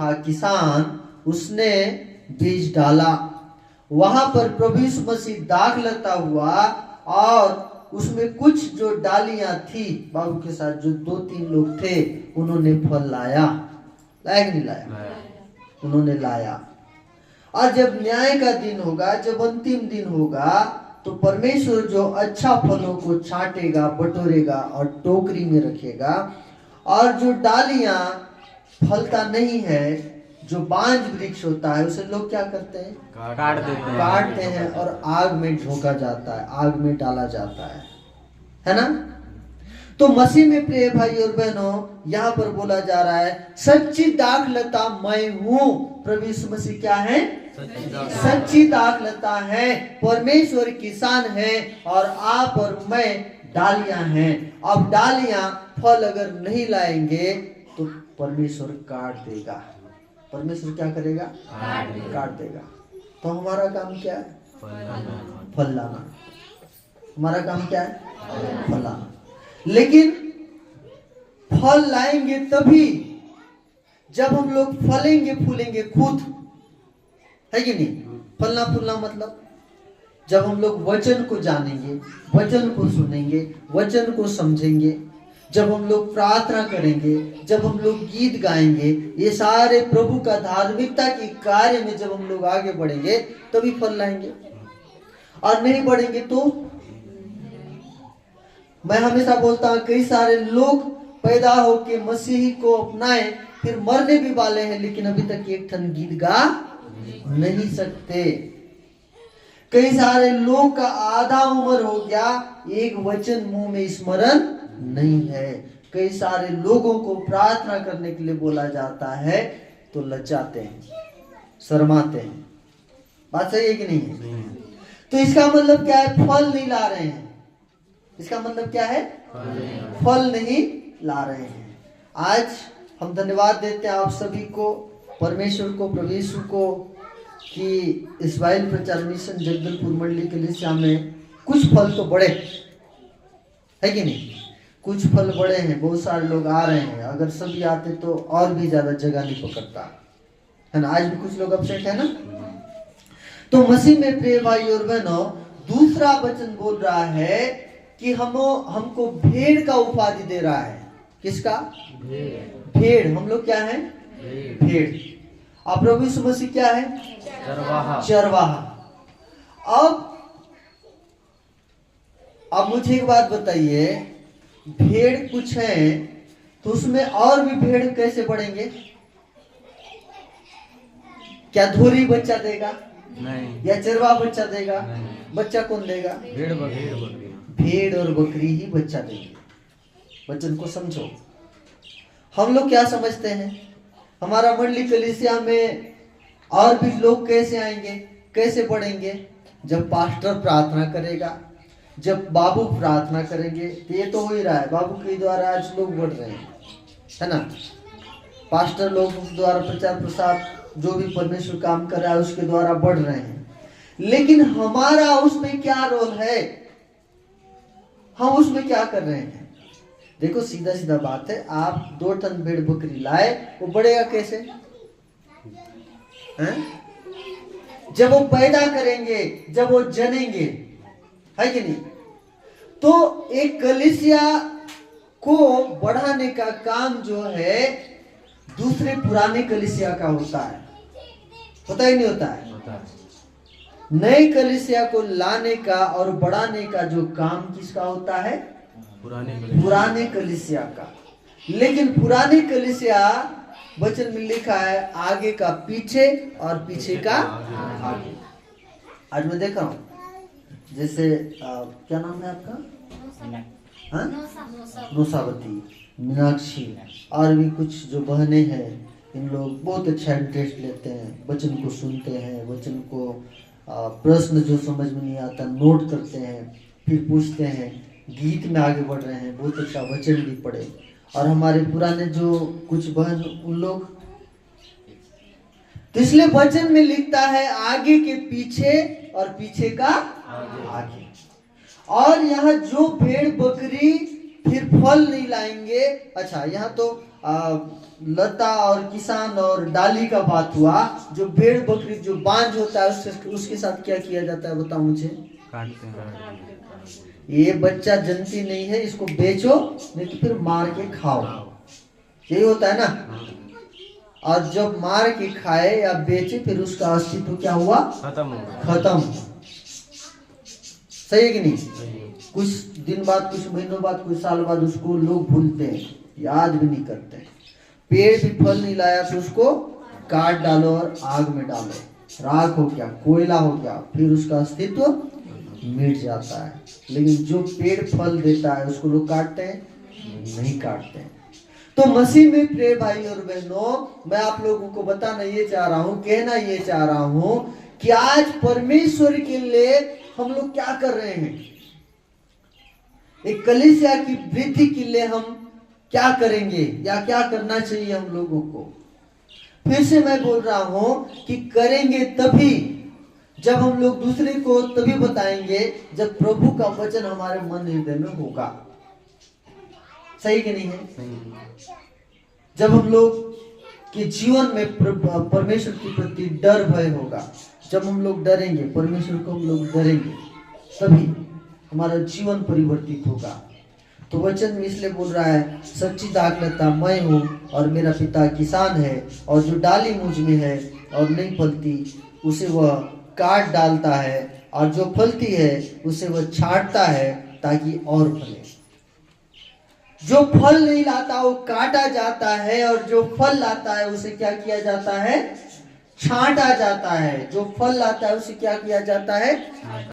था किसान, उसने बीज डाला। वहां पर प्रभु यीशु मसीह दाखलता हुआ और उसमें कुछ जो डालियां थी बाबू के साथ, जो 2-3 लोग थे, उन्होंने फल लाया कि नहीं लाया? उन्होंने लाया। और जब न्याय का दिन होगा, जब अंतिम दिन होगा, तो परमेश्वर जो अच्छा फलों को छांटेगा, बटोरेगा और टोकरी में रखेगा, और जो डालियां फलता नहीं है, जो बांझ वृक्ष होता है, उसे लोग क्या करते हैं? काटते हैं और आग में झोंका जाता है, आग में डाला जाता है ना? तो मसीह में प्रिय भाई और बहनों, यहाँ पर बोला जा रहा है सच्ची दाखलता मैं हूँ। प्रभु यीशु मसीह क्या है? सच्ची दाखलता है। परमेश्वर किसान है और आप और मैं डालियां हैं। अब डालियां फल अगर नहीं लाएंगे तो परमेश्वर काट देगा। परमेश्वर क्या करेगा? काट देगा। तो हमारा काम क्या है? फल लाना। हमारा काम क्या है? फल लाना। लेकिन फल लाएंगे तभी जब हम लोग फलेंगे फूलेंगे खुद, है कि नहीं? फलना फूलना मतलब जब हम लोग वचन को जानेंगे, वचन को सुनेंगे, वचन को समझेंगे, जब हम लोग प्रार्थना करेंगे, जब हम लोग गीत गाएंगे, ये सारे प्रभु का धार्मिकता के कार्य में जब हम लोग आगे बढ़ेंगे तभी फल लाएंगे। और नहीं बढ़ेंगे तो मैं हमेशा बोलता हूं, कई सारे लोग पैदा होके मसीही को अपनाए, फिर मरने भी वाले हैं, लेकिन अभी तक एक ठन गीत गा नहीं सकते। कई सारे लोग का आधा उम्र हो गया, एक वचन मुंह में स्मरण नहीं है। कई सारे लोगों को प्रार्थना करने के लिए बोला जाता है तो लज्जाते हैं, शर्माते हैं। बात सही है कि नहीं है? तो इसका मतलब क्या है? फल नहीं ला रहे हैं। इसका मतलब क्या है? फल नहीं ला रहे हैं। आज हम धन्यवाद देते हैं आप सभी को, परमेश्वर को, प्रभु यीशु को, कि इस्राएल प्रचार मिशन जगदलपुर मंडली के लिए में कुछ फल तो बड़े है कि नहीं? कुछ फल बड़े हैं, बहुत सारे लोग आ रहे हैं। अगर सभी आते तो और भी ज्यादा जगह नहीं पकड़ता है ना? आज भी कुछ लोग अपसेट है ना? तो मसीह में प्रिय भाई और बहनों, दूसरा वचन बोल रहा है कि हमको भेड़ का उपाधि दे रहा है। किसका? भेड़। हम लोग क्या है? भेड़। और प्रभु यीशु मसीह क्या है? चरवाहा। अब मुझे एक बात बताइए, भेड़ कुछ है तो उसमें और भी भेड़ कैसे बढ़ेंगे? क्या धोरी बच्चा देगा? नहीं। या चरवाहा बच्चा देगा? नहीं। बच्चा कौन देगा? भेड़ और बकरी ही बच्चा देंगे। वचन को समझो। हम लोग क्या समझते हैं? हमारा मंडली कलीसिया में और भी लोग कैसे आएंगे, कैसे बढ़ेंगे? जब पास्टर प्रार्थना करेगा, जब बाबू प्रार्थना करेंगे। तो ये तो हो ही रहा है, बाबू के द्वारा आज लोग बढ़ रहे हैं, है ना? पास्टर लोग द्वारा प्रचार प्रसार जो भी परमेश्वर काम कर रहा है उसके द्वारा बढ़ रहे हैं। लेकिन हमारा उसमें क्या रोल है? हम उसमें क्या कर रहे हैं? देखो, सीधा सीधा बात है, आप 2 टन भेड़ बकरी लाए, वो बढ़ेगा कैसे? हैं? जब वो पैदा करेंगे, जब वो जनेंगे, है कि नहीं? तो एक कलीसिया को बढ़ाने का काम जो है दूसरे पुराने कलीसिया का होता है। होता ही नहीं होता है? नए कलीसिया को लाने का और बढ़ाने का जो काम किसका होता है? पुराने कलीसिया का। लेकिन पुराने कलीसिया, वचन में लिखा है, आगे का पीछे और पीछे का आगे। आज मैं देखा हूं, जैसे क्या नाम है आपका? नोसावती, मीनाक्षी और भी कुछ जो बहनें हैं, इन लोग बहुत अच्छा इंटरेस्ट लेते हैं, वचन को सुनते हैं, वचन को प्रश्न जो समझ में नहीं आता नोट करते हैं, फिर पूछते हैं, गीत में आगे बढ़ रहे हैं, बहुत अच्छा वचन भी पढ़े। और हमारे पुराने जो कुछ बहन, उन लोग, तो इसलिए वचन में लिखता है आगे के पीछे और पीछे का आगे। और यहाँ जो भेड़ बकरी फिर फल नहीं लाएंगे। अच्छा, यहाँ तो लता और किसान और डाली का बात हुआ, जो भेड़ बकरी जो बांझ होता है उसके साथ क्या किया जाता है बताओ मुझे? काटते हैं। ये बच्चा जनती नहीं है, इसको बेचो नहीं तो फिर मार के खाओ, यही होता है ना। और जब मार के खाए या बेचे फिर उसका अस्तित्व क्या हुआ? खत्म हो गया। खत्म। सही है कि नहीं? सही है। कुछ दिन बाद, कुछ महीनों बाद, कुछ साल बाद उसको लोग भूलते हैं, याद भी नहीं करते। पेड़ भी फल नहीं लाया तो उसको काट डालो और आग में डालो, राख हो गया, कोयला हो गया, फिर उसका अस्तित्व मिट जाता है। लेकिन जो पेड़ फल देता है उसको लोग काटते हैं? नहीं काटते हैं। तो मसीह में प्रिय भाई और बहनों, मैं आप लोगों को बताना ये चाह रहा हूं, कहना ये चाह रहा हूं कि आज परमेश्वर के लिए हम लोग क्या कर रहे हैं, एक कलीसिया की वृद्धि के लिए हम क्या करेंगे या क्या करना चाहिए हम लोगों को। फिर से मैं बोल रहा हूं कि करेंगे तभी जब हम लोग दूसरे को तभी बताएंगे जब प्रभु का वचन हमारे मन हृदय में होगा। सही कि नहीं है? जब हम लोग के जीवन में परमेश्वर के प्रति डर भय होगा, जब हम लोग डरेंगे, परमेश्वर को हम लोग डरेंगे, तभी हमारा जीवन परिवर्तित होगा। तो वचन में इसलिए बोल रहा है, सच्ची दाखलता मैं हूँ और मेरा पिता किसान है, और जो डाली मुझ में है और नहीं फलती उसे वह काट डालता है, और जो फलती है उसे वह छांटता है ताकि और फले। जो फल नहीं लाता वो काटा जाता है, और जो फल लाता है उसे क्या किया जाता है? छांटा जाता है। जो फल लाता है उसे क्या किया जाता है?